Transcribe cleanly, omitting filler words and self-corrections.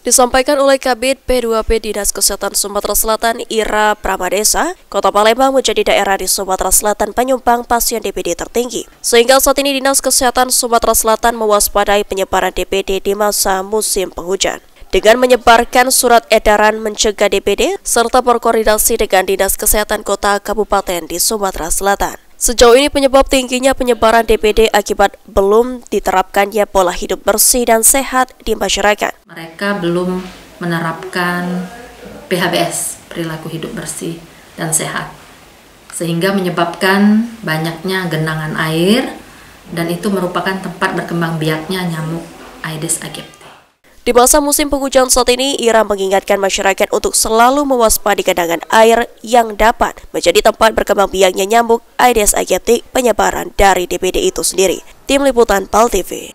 Disampaikan oleh Kabid P2P Dinas Kesehatan Sumatera Selatan Ira Pramadesa, Kota Palembang menjadi daerah di Sumatera Selatan penyumbang pasien DBD tertinggi. Sehingga saat ini Dinas Kesehatan Sumatera Selatan mewaspadai penyebaran DBD di masa musim penghujan. Dengan menyebarkan surat edaran mencegah DBD, serta berkoordinasi dengan Dinas Kesehatan Kota Kabupaten di Sumatera Selatan. Sejauh ini penyebab tingginya penyebaran DBD akibat belum diterapkannya pola hidup bersih dan sehat di masyarakat. Mereka belum menerapkan PHBS, perilaku hidup bersih dan sehat, sehingga menyebabkan banyaknya genangan air dan itu merupakan tempat berkembang biaknya nyamuk Aedes aegypti. Di masa musim penghujan saat ini, Ira mengingatkan masyarakat untuk selalu mewaspadai genangan air yang dapat menjadi tempat berkembang biaknya nyamuk Aedes aegypti penyebaran dari DBD itu sendiri. Tim Liputan PAL TV.